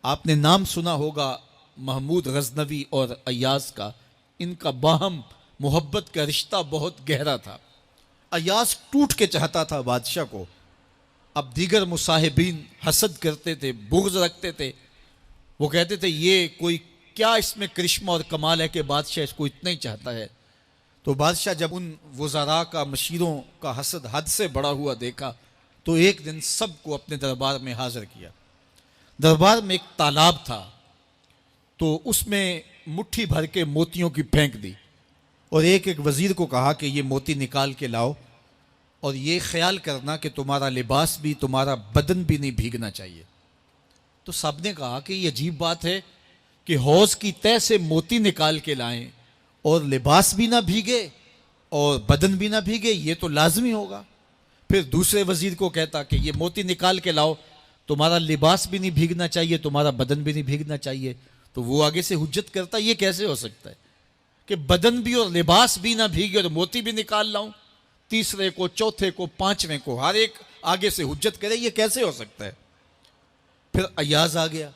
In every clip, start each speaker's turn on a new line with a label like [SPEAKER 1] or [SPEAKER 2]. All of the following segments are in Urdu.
[SPEAKER 1] آپ نے نام سنا ہوگا محمود غزنوی اور ایاز کا، ان کا باہم محبت کا رشتہ بہت گہرا تھا۔ ایاز ٹوٹ کے چاہتا تھا بادشاہ کو، اب دیگر مصاحبین حسد کرتے تھے، بغض رکھتے تھے، وہ کہتے تھے یہ کوئی کیا اس میں کرشمہ اور کمال ہے کہ بادشاہ اس کو اتنا ہی چاہتا ہے۔ تو بادشاہ جب ان وزراء کا، مشیروں کا حسد حد سے بڑا ہوا دیکھا تو ایک دن سب کو اپنے دربار میں حاضر کیا۔ دربار میں ایک تالاب تھا، تو اس میں مٹھی بھر کے موتیوں کی پھینک دی، اور ایک ایک وزیر کو کہا کہ یہ موتی نکال کے لاؤ، اور یہ خیال کرنا کہ تمہارا لباس بھی، تمہارا بدن بھی نہیں بھیگنا چاہیے۔ تو سب نے کہا کہ یہ عجیب بات ہے کہ حوض کی تہہ سے موتی نکال کے لائیں اور لباس بھی نہ بھیگے اور بدن بھی نہ بھیگے، یہ تو لازمی ہوگا۔ پھر دوسرے وزیر کو کہتا کہ یہ موتی نکال کے لاؤ، تمہارا لباس بھی نہیں بھیگنا چاہیے، تمہارا بدن بھی نہیں بھیگنا چاہیے۔ تو وہ آگے سے حجت کرتا یہ کیسے ہو سکتا ہے کہ بدن بھی اور لباس بھی نہ بھیگے اور موتی بھی نکال لاؤں؟ تیسرے کو، چوتھے کو، پانچویں کو، ہر ایک آگے سے حجت کرے، یہ کیسے ہو سکتا ہے؟ پھر ایاز آ گیا،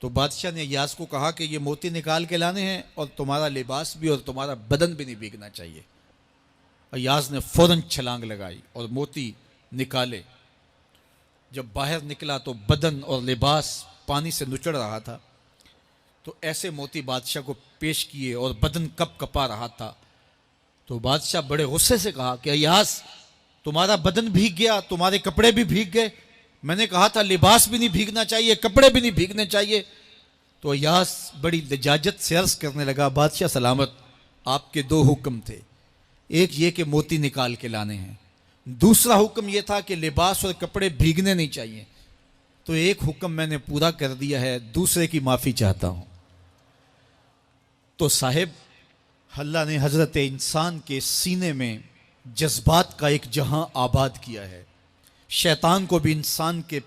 [SPEAKER 1] تو بادشاہ نے ایاز کو کہا کہ یہ موتی نکال کے لانے ہیں اور تمہارا لباس بھی اور تمہارا بدن بھی نہیں بھیگنا چاہیے۔ ایاز نے فوراً چھلانگ لگائی اور موتی نکالے۔ جب باہر نکلا تو بدن اور لباس پانی سے نچڑ رہا تھا، تو ایسے موتی بادشاہ کو پیش کیے اور بدن کپ کپا رہا تھا۔ تو بادشاہ بڑے غصے سے کہا کہ ایاز، تمہارا بدن بھیگ گیا، تمہارے کپڑے بھی بھیگ گئے، میں نے کہا تھا لباس بھی نہیں بھیگنا چاہیے، کپڑے بھی نہیں بھیگنے چاہیے۔ تو ایاز بڑی لجاجت سے عرض کرنے لگا، بادشاہ سلامت، آپ کے دو حکم تھے، ایک یہ کہ موتی نکال کے لانے ہیں، دوسرا حکم یہ تھا کہ لباس اور کپڑے بھیگنے نہیں چاہیے۔ تو ایک حکم میں نے پورا کر دیا ہے، دوسرے کی معافی چاہتا ہوں۔ تو صاحب، اللہ نے حضرت انسان کے سینے میں جذبات کا ایک جہاں آباد کیا ہے، شیطان کو بھی انسان کے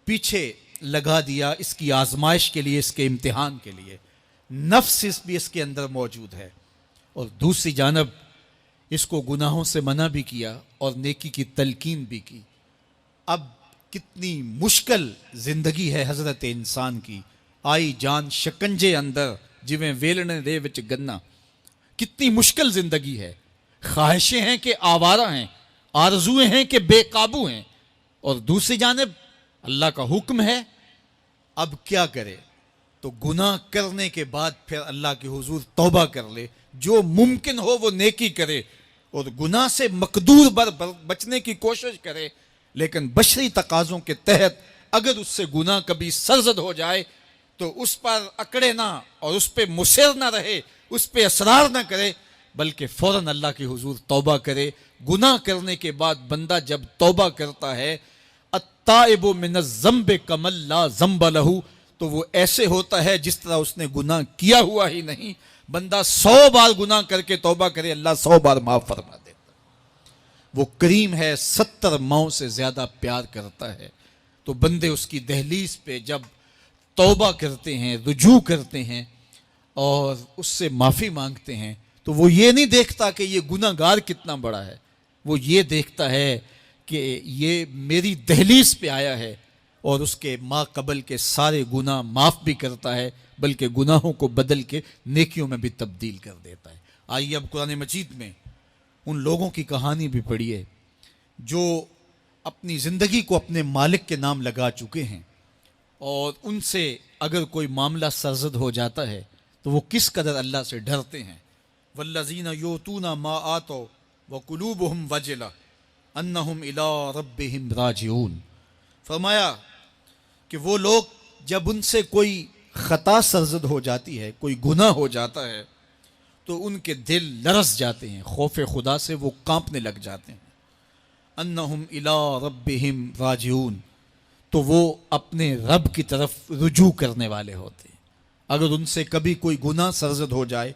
[SPEAKER 1] پیچھے لگا دیا، اس کی آزمائش کے لیے، اس کے امتحان کے لیے۔ نفس بھی اس کے اندر موجود ہے، اور دوسری جانب اس کو گناہوں سے منع بھی کیا اور نیکی کی تلقین بھی کی۔ اب کتنی مشکل زندگی ہے حضرت انسان کی، آئی جان شکنجے اندر جویں ویلنے دے وچ گنا، کتنی مشکل زندگی ہے۔ خواہشیں ہیں کہ آوارہ ہیں، آرزویں ہیں کہ بے قابو ہیں، اور دوسری جانب اللہ کا حکم ہے۔ اب کیا کرے؟ تو گناہ کرنے کے بعد پھر اللہ کے حضور توبہ کر لے، جو ممکن ہو وہ نیکی کرے، اور گناہ سے مقدور بچنے کی کوشش کرے، لیکن بشری تقاضوں کے تحت اگر اس سے گناہ کبھی سرزد ہو جائے تو اس پر اکڑے نہ اور اس پہ مصر نہ رہے، اس پہ اصرار نہ کرے، بلکہ فوراً اللہ کے حضور توبہ کرے۔ گناہ کرنے کے بعد بندہ جب توبہ کرتا ہے، التائب من الذنب کمن لا ذنب لہ، تو وہ ایسے ہوتا ہے جس طرح اس نے گناہ کیا ہوا ہی نہیں۔ بندہ 100 بار گناہ کر کے توبہ کرے، اللہ 100 بار معاف فرما دیتا۔ وہ کریم ہے، 70 ماؤں سے زیادہ پیار کرتا ہے۔ تو بندے اس کی دہلیز پہ جب توبہ کرتے ہیں، رجوع کرتے ہیں اور اس سے معافی مانگتے ہیں، تو وہ یہ نہیں دیکھتا کہ یہ گناہ گار کتنا بڑا ہے، وہ یہ دیکھتا ہے کہ یہ میری دہلیز پہ آیا ہے، اور اس کے ما قبل کے سارے گناہ معاف بھی کرتا ہے، بلکہ گناہوں کو بدل کے نیکیوں میں بھی تبدیل کر دیتا ہے۔ آئیے اب قرآن مجید میں ان لوگوں کی کہانی بھی پڑھیے جو اپنی زندگی کو اپنے مالک کے نام لگا چکے ہیں، اور ان سے اگر کوئی معاملہ سرزد ہو جاتا ہے تو وہ کس قدر اللہ سے ڈرتے ہیں۔ والذین یؤتون ما آتوا وقلوبہم وجلہ انہم الی ربہم راجعون۔ فرمایا کہ وہ لوگ جب ان سے کوئی خطا سرزد ہو جاتی ہے، کوئی گناہ ہو جاتا ہے، تو ان کے دل لرز جاتے ہیں، خوف خدا سے وہ کانپنے لگ جاتے ہیں۔ انہم الی ربہم راجعون، تو وہ اپنے رب کی طرف رجوع کرنے والے ہوتے ہیں۔ اگر ان سے کبھی کوئی گناہ سرزد ہو جائے،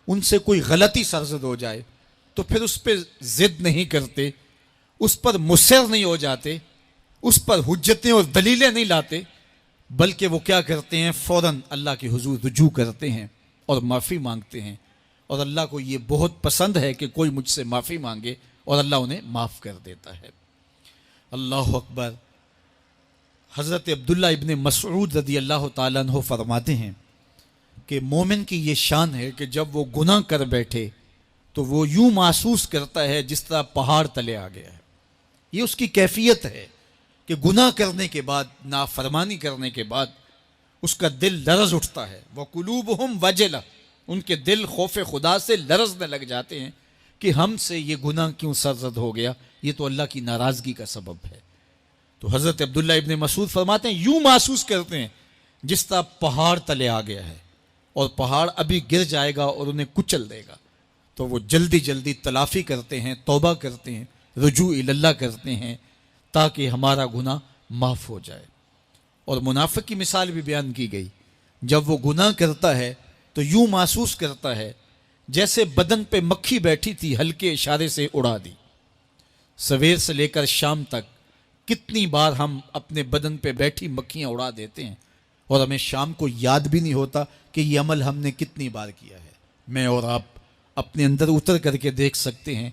[SPEAKER 1] ان سے کوئی غلطی سرزد ہو جائے، تو پھر اس پہ ضد نہیں کرتے، اس پر مصر نہیں ہو جاتے، اس پر حجتیں اور دلیلیں نہیں لاتے، بلکہ وہ کیا کرتے ہیں؟ فوراً اللہ کے حضور رجوع کرتے ہیں اور معافی مانگتے ہیں، اور اللہ کو یہ بہت پسند ہے کہ کوئی مجھ سے معافی مانگے، اور اللہ انہیں معاف کر دیتا ہے۔ اللہ اکبر۔ حضرت عبداللہ ابن مسعود رضی اللہ تعالیٰ عنہ فرماتے ہیں کہ مومن کی یہ شان ہے کہ جب وہ گناہ کر بیٹھے تو وہ یوں محسوس کرتا ہے جس طرح پہاڑ تلے آ گیا ہے. یہ اس کی کیفیت ہے کہ گناہ کرنے کے بعد، نافرمانی کرنے کے بعد اس کا دل لرز اٹھتا ہے. وَقُلُوبُهُمْ وَجِلَةٌ، ان کے دل خوف خدا سے لرزنے لگ جاتے ہیں کہ ہم سے یہ گناہ کیوں سرزد ہو گیا، یہ تو اللہ کی ناراضگی کا سبب ہے. تو حضرت عبداللہ ابن مسعود فرماتے ہیں یوں محسوس کرتے ہیں جس طرح پہاڑ تلے آ گیا ہے اور پہاڑ ابھی گر جائے گا اور انہیں کچل دے گا. تو وہ جلدی جلدی تلافی کرتے ہیں، توبہ کرتے ہیں، رجوع اللہ کرتے ہیں تاکہ ہمارا گناہ معاف ہو جائے. اور منافق کی مثال بھی بیان کی گئی. جب وہ گناہ کرتا ہے تو یوں محسوس کرتا ہے جیسے بدن پہ مکھی بیٹھی تھی، ہلکے اشارے سے اڑا دی. سویر سے لے کر شام تک کتنی بار ہم اپنے بدن پہ بیٹھی مکھیاں اڑا دیتے ہیں اور ہمیں شام کو یاد بھی نہیں ہوتا کہ یہ عمل ہم نے کتنی بار کیا ہے. میں اور آپ اپنے اندر اتر کر کے دیکھ سکتے ہیں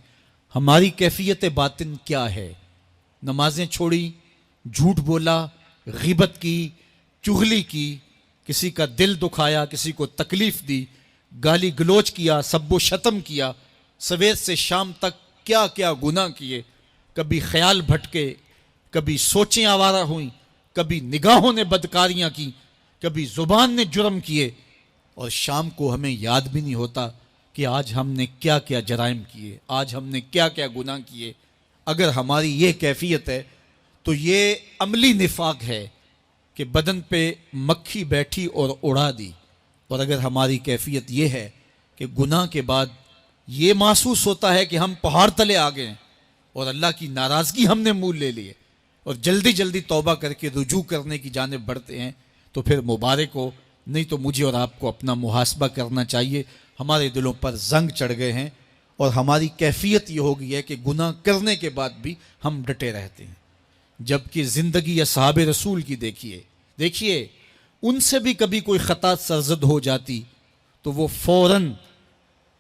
[SPEAKER 1] ہماری کیفیت باطن کیا ہے. نمازیں چھوڑی، جھوٹ بولا، غیبت کی، چغلی کی، کسی کا دل دکھایا، کسی کو تکلیف دی، گالی گلوچ کیا، سب و شتم کیا، سویر سے شام تک کیا کیا گناہ کیے. کبھی خیال بھٹکے، کبھی سوچیں آوارہ ہوئیں، کبھی نگاہوں نے بدکاریاں کی، کبھی زبان نے جرم کیے، اور شام کو ہمیں یاد بھی نہیں ہوتا کہ آج ہم نے کیا کیا جرائم کیے، آج ہم نے کیا کیا گناہ کیے. اگر ہماری یہ کیفیت ہے تو یہ عملی نفاق ہے کہ بدن پہ مکھی بیٹھی اور اڑا دی. اور اگر ہماری کیفیت یہ ہے کہ گناہ کے بعد یہ محسوس ہوتا ہے کہ ہم پہاڑ تلے آ گئے اور اللہ کی ناراضگی ہم نے مول لے لیے اور جلدی جلدی توبہ کر کے رجوع کرنے کی جانب بڑھتے ہیں، تو پھر مبارک ہو. نہیں تو مجھے اور آپ کو اپنا محاسبہ کرنا چاہیے. ہمارے دلوں پر زنگ چڑھ گئے ہیں اور ہماری کیفیت یہ ہو گئی ہے کہ گناہ کرنے کے بعد بھی ہم ڈٹے رہتے ہیں. جبکہ زندگی اصحاب رسول کی دیکھیے ان سے بھی کبھی کوئی خطا سرزد ہو جاتی تو وہ فوراً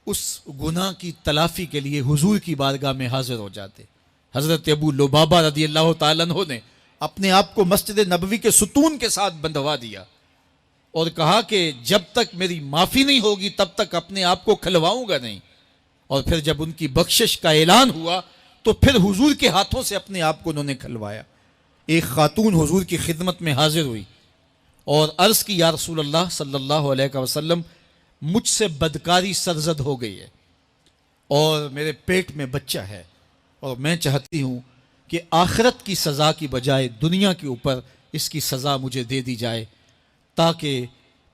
[SPEAKER 1] اس گناہ کی تلافی کے لیے حضور کی بارگاہ میں حاضر ہو جاتے. حضرت ابو لبابہ رضی اللہ تعالیٰ عنہ نے اپنے آپ کو مسجد نبوی کے ستون کے ساتھ بندھوا دیا اور کہا کہ جب تک میری معافی نہیں ہوگی تب تک اپنے آپ کو کھلواؤں گا نہیں. اور پھر جب ان کی بخشش کا اعلان ہوا تو پھر حضور کے ہاتھوں سے اپنے آپ کو انہوں نے کھلوایا. ایک خاتون حضور کی خدمت میں حاضر ہوئی اور عرض کی یا رسول اللہ صلی اللہ علیہ وسلم، مجھ سے بدکاری سرزد ہو گئی ہے اور میرے پیٹ میں بچہ ہے اور میں چاہتی ہوں کہ آخرت کی سزا کی بجائے دنیا کے اوپر اس کی سزا مجھے دے دی جائے تاکہ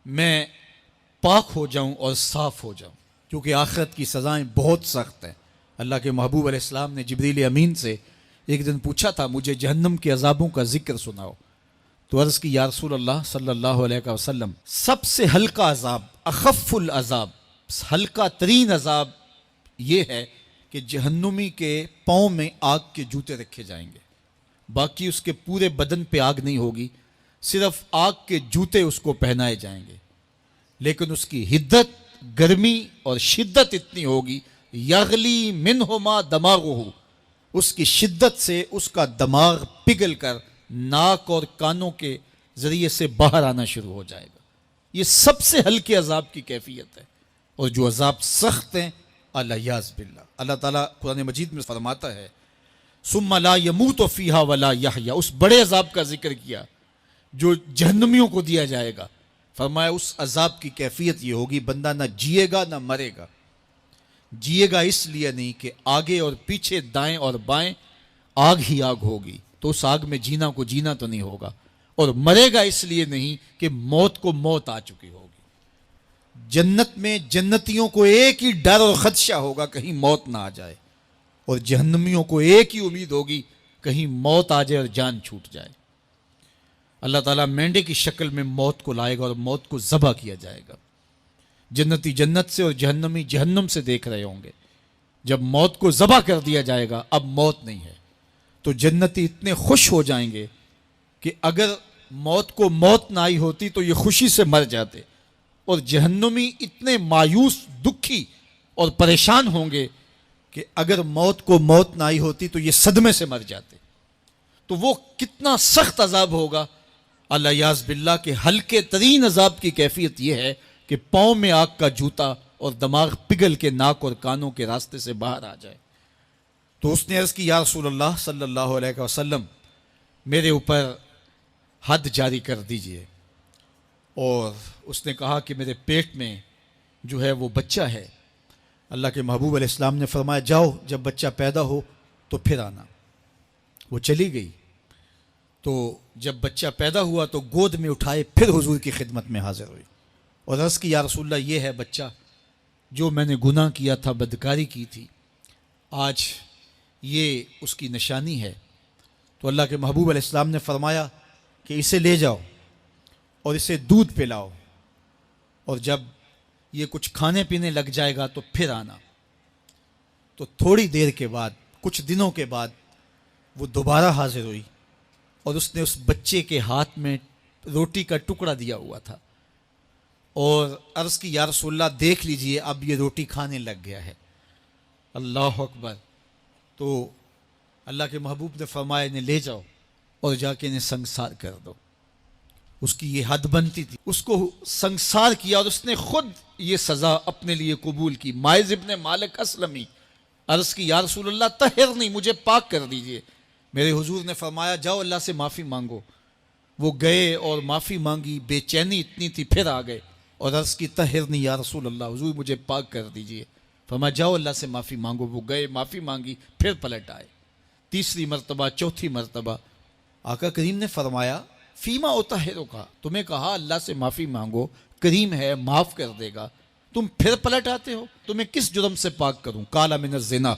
[SPEAKER 1] میں پاک ہو جاؤں اور صاف ہو جاؤں، کیونکہ آخرت کی سزائیں بہت سخت ہیں. اللہ کے محبوب علیہ السلام نے جبریل امین سے ایک دن پوچھا تھا مجھے جہنم کے عذابوں کا ذکر سناؤ. تو عرض کی یا رسول اللہ صلی اللہ علیہ وسلم، سب سے ہلکا عذاب، اخف العذاب، ہلکا ترین عذاب یہ ہے کہ جہنمی کے پاؤں میں آگ کے جوتے رکھے جائیں گے. باقی اس کے پورے بدن پہ آگ نہیں ہوگی، صرف آگ کے جوتے اس کو پہنائے جائیں گے. لیکن اس کی حدت، گرمی اور شدت اتنی ہوگی، یغلی منہما دماغہ، اس کی شدت سے اس کا دماغ پگھل کر ناک اور کانوں کے ذریعے سے باہر آنا شروع ہو جائے گا. یہ سب سے ہلکے عذاب کی کیفیت ہے. اور جو عذاب سخت ہیں الیاذ باللہ، اللہ تعالیٰ قرآن مجید میں فرماتا ہے ثم لا یموت فیہا ولا یحیا، اس بڑے عذاب کا ذکر کیا جو جہنمیوں کو دیا جائے گا. فرمایا اس عذاب کی کیفیت یہ ہوگی بندہ نہ جیے گا نہ مرے گا. جیے گا اس لیے نہیں کہ آگے اور پیچھے، دائیں اور بائیں آگ ہی آگ ہوگی، تو اس آگ میں جینا کو جینا تو نہیں ہوگا. اور مرے گا اس لیے نہیں کہ موت کو موت آ چکی ہوگی. جنت میں جنتیوں کو ایک ہی ڈر اور خدشہ ہوگا کہیں موت نہ آ جائے، اور جہنمیوں کو ایک ہی امید ہوگی کہیں موت آ جائے اور جان چھوٹ جائے. اللہ تعالیٰ مینڈے کی شکل میں موت کو لائے گا اور موت کو ذبح کیا جائے گا. جنتی جنت سے اور جہنمی جہنم سے دیکھ رہے ہوں گے. جب موت کو ذبح کر دیا جائے گا اب موت نہیں ہے تو جنتی اتنے خوش ہو جائیں گے کہ اگر موت کو موت نہ آئی ہوتی تو یہ خوشی سے مر جاتے، اور جہنمی اتنے مایوس، دکھی اور پریشان ہوں گے کہ اگر موت کو موت نہ آئی ہوتی تو یہ صدمے سے مر جاتے. تو وہ کتنا سخت عذاب ہوگا. الیاذ باللہ کے ہلکے ترین عذاب کی کیفیت یہ ہے کہ پاؤں میں آگ کا جوتا اور دماغ پگھل کے ناک اور کانوں کے راستے سے باہر آ جائے. تو اس نے عرض کی یا رسول اللہ صلی اللہ علیہ وسلم میرے اوپر حد جاری کر دیجئے. اور اس نے کہا کہ میرے پیٹ میں جو ہے وہ بچہ ہے. اللہ کے محبوب علیہ السلام نے فرمایا جاؤ جب بچہ پیدا ہو تو پھر آنا. وہ چلی گئی. تو جب بچہ پیدا ہوا تو گود میں اٹھائے پھر حضور کی خدمت میں حاضر ہوئی اور عرض کی یا رسول اللہ یہ ہے بچہ جو میں نے گناہ کیا تھا، بدکاری کی تھی، آج یہ اس کی نشانی ہے. تو اللہ کے محبوب علیہ السلام نے فرمایا کہ اسے لے جاؤ اور اسے دودھ پلاؤ، اور جب یہ کچھ کھانے پینے لگ جائے گا تو پھر آنا. تو تھوڑی دیر کے بعد، کچھ دنوں کے بعد وہ دوبارہ حاضر ہوئی اور اس نے اس بچے کے ہاتھ میں روٹی کا ٹکڑا دیا ہوا تھا اور عرض کی یا رسول اللہ دیکھ لیجئے اب یہ روٹی کھانے لگ گیا ہے. اللہ اکبر. تو اللہ کے محبوب نے فرمایا انہیں لے جاؤ اور جا کے انہیں سنگسار کر دو. اس کی یہ حد بنتی تھی. اس کو سنگسار کیا اور اس نے خود یہ سزا اپنے لیے قبول کی. ماعز ابن مالک اسلمی عرض کی یا رسول اللہ طہرنی، مجھے پاک کر دیجئے. میرے حضور نے فرمایا جاؤ اللہ سے معافی مانگو. وہ گئے اور معافی مانگی. بے چینی اتنی تھی پھر آ گئے اور عرض کی طہرنی یا رسول اللہ، حضور مجھے پاک کر دیجئے. فرمایا جاؤ اللہ سے معافی مانگو. وہ گئے، معافی مانگی، پھر پلٹ آئے. تیسری مرتبہ، چوتھی مرتبہ. آقا کریم نے فرمایا فیما اطہرو کا، تمہیں کہا اللہ سے معافی مانگو، کریم ہے معاف کر دے گا، تم پھر پلٹ آتے ہو، تمہیں کس جرم سے پاک کروں؟ قال من الزنا،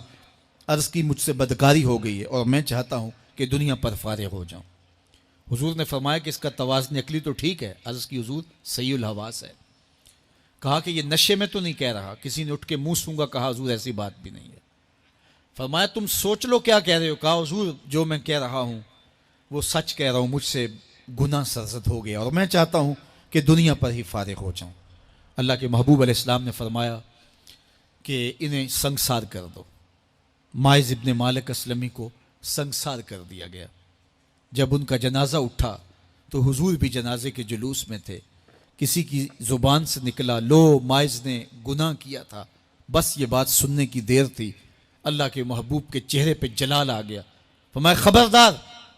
[SPEAKER 1] عرض کی مجھ سے بدکاری ہو گئی ہے اور میں چاہتا ہوں کہ دنیا پر فارغ ہو جاؤں. حضور نے فرمایا کہ اس کا توازن عقلی تو ٹھیک ہے. عرض کی حضور صحیح الحواس ہے. کہا کہ یہ نشے میں تو نہیں کہہ رہا. کسی نے اٹھ کے منہ سونگا. کہا حضور ایسی بات بھی نہیں ہے. فرمایا تم سوچ لو کیا کہہ رہے ہو. کہا حضور جو میں کہہ رہا ہوں وہ سچ کہہ رہا ہوں، مجھ سے گناہ سرزد ہو گیا اور میں چاہتا ہوں کہ دنیا پر ہی فارغ ہو جاؤں. اللہ کے محبوب علیہ السلام نے فرمایا کہ انہیں سنگسار کر دو. ماعز ابن مالک اسلمی کو سنگسار کر دیا گیا. جب ان کا جنازہ اٹھا تو حضور بھی جنازے کے جلوس میں تھے. کسی کی زبان سے نکلا لو ماعز نے گناہ کیا تھا. بس یہ بات سننے کی دیر تھی. اللہ کے محبوب کے چہرے پہ جلال آ گیا. فرمایا خبردار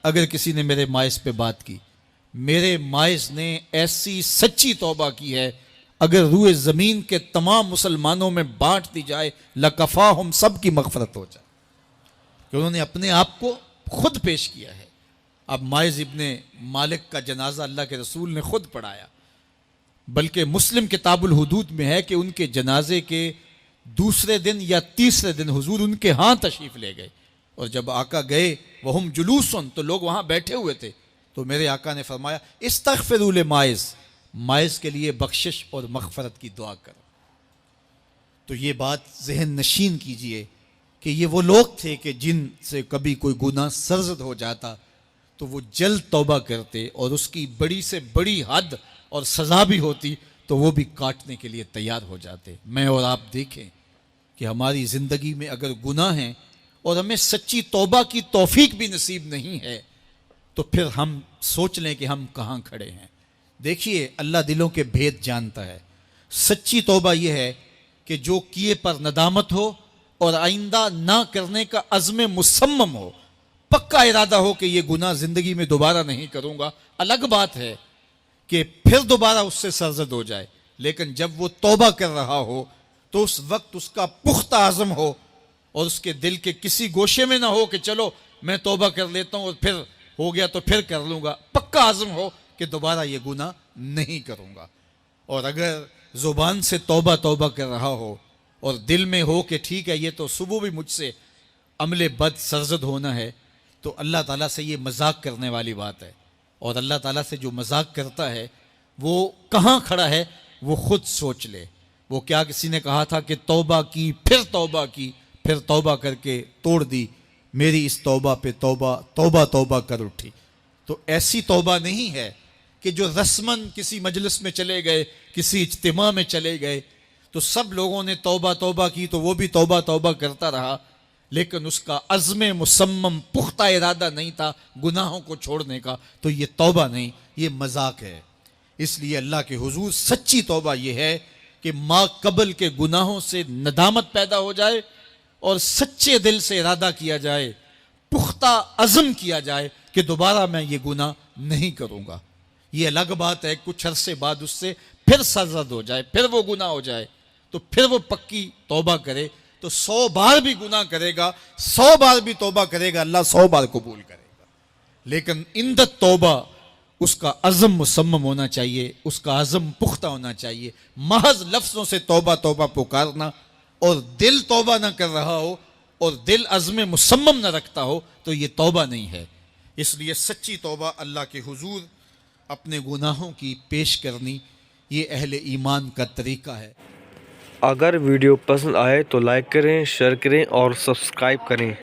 [SPEAKER 1] اگر کسی نے میرے ماعز پہ بات کی. میرے ماعز نے ایسی سچی توبہ کی ہے اگر روئے زمین کے تمام مسلمانوں میں بانٹ دی جائے لکفاہم، سب کی مغفرت ہو جائے. کہ انہوں نے اپنے آپ کو خود پیش کیا ہے. اب ماعز ابن مالک کا جنازہ اللہ کے رسول نے خود پڑھایا. بلکہ مسلم کتاب الحدود میں ہے کہ ان کے جنازے کے دوسرے دن یا تیسرے دن حضور ان کے ہاں تشریف لے گئے. اور جب آقا گئے وہم جلوسن، تو لوگ وہاں بیٹھے ہوئے تھے. تو میرے آقا نے فرمایا استغفروا لماعز، ماعز کے لیے بخشش اور مغفرت کی دعا کرو. تو یہ بات ذہن نشین کیجئے کہ یہ وہ لوگ تھے کہ جن سے کبھی کوئی گناہ سرزد ہو جاتا تو وہ جلد توبہ کرتے، اور اس کی بڑی سے بڑی حد اور سزا بھی ہوتی تو وہ بھی کاٹنے کے لیے تیار ہو جاتے. میں اور آپ دیکھیں کہ ہماری زندگی میں اگر گناہ ہیں اور ہمیں سچی توبہ کی توفیق بھی نصیب نہیں ہے تو پھر ہم سوچ لیں کہ ہم کہاں کھڑے ہیں. دیکھیے اللہ دلوں کے بھید جانتا ہے. سچی توبہ یہ ہے کہ جو کیے پر ندامت ہو اور آئندہ نہ کرنے کا عزم مصمم ہو، پکا ارادہ ہو کہ یہ گناہ زندگی میں دوبارہ نہیں کروں گا. الگ بات ہے کہ پھر دوبارہ اس سے سرزد ہو جائے، لیکن جب وہ توبہ کر رہا ہو تو اس وقت اس کا پختہ عزم ہو اور اس کے دل کے کسی گوشے میں نہ ہو کہ چلو میں توبہ کر لیتا ہوں اور پھر ہو گیا تو پھر کر لوں گا. پکا عزم ہو کہ دوبارہ یہ گناہ نہیں کروں گا. اور اگر زبان سے توبہ توبہ کر رہا ہو اور دل میں ہو کہ ٹھیک ہے یہ تو صبح بھی مجھ سے عمل بد سرزد ہونا ہے، تو اللہ تعالیٰ سے یہ مذاق کرنے والی بات ہے. اور اللہ تعالیٰ سے جو مذاق کرتا ہے وہ کہاں کھڑا ہے وہ خود سوچ لے. وہ کیا کسی نے کہا تھا کہ توبہ کی پھر توبہ کی پھر توبہ کر کے توڑ دی، میری اس توبہ پہ توبہ توبہ توبہ کر اٹھی. تو ایسی توبہ نہیں ہے کہ جو رسماً کسی مجلس میں چلے گئے، کسی اجتماع میں چلے گئے تو سب لوگوں نے توبہ توبہ کی تو وہ بھی توبہ توبہ کرتا رہا، لیکن اس کا عزم مصمم پختہ ارادہ نہیں تھا گناہوں کو چھوڑنے کا، تو یہ توبہ نہیں، یہ مذاق ہے۔ اس لیے اللہ کے حضور سچی توبہ یہ ہے کہ ما قبل کے گناہوں سے ندامت پیدا ہو جائے اور سچے دل سے ارادہ کیا جائے، پختہ عزم کیا جائے کہ دوبارہ میں یہ گناہ نہیں کروں گا۔ یہ الگ بات ہے کچھ عرصے بعد اس سے پھر سرزد ہو جائے، پھر وہ گناہ ہو جائے، تو پھر وہ پکی توبہ کرے، تو 100 بار بھی گناہ کرے گا، 100 بار بھی توبہ کرے گا، اللہ 100 بار قبول کرے گا۔ لیکن عند توبہ اس کا عزم مصمم ہونا چاہیے، اس کا عزم پختہ ہونا چاہیے۔ محض لفظوں سے توبہ توبہ پکارنا اور دل توبہ نہ کر رہا ہو اور دل عزم مصمم نہ رکھتا ہو تو یہ توبہ نہیں ہے۔ اس لیے سچی توبہ اللہ کے حضور اپنے گناہوں کی پیش کرنی، یہ اہل ایمان کا طریقہ ہے۔
[SPEAKER 2] اگر ویڈیو پسند آئے تو لائک کریں، شیئر کریں اور سبسکرائب کریں۔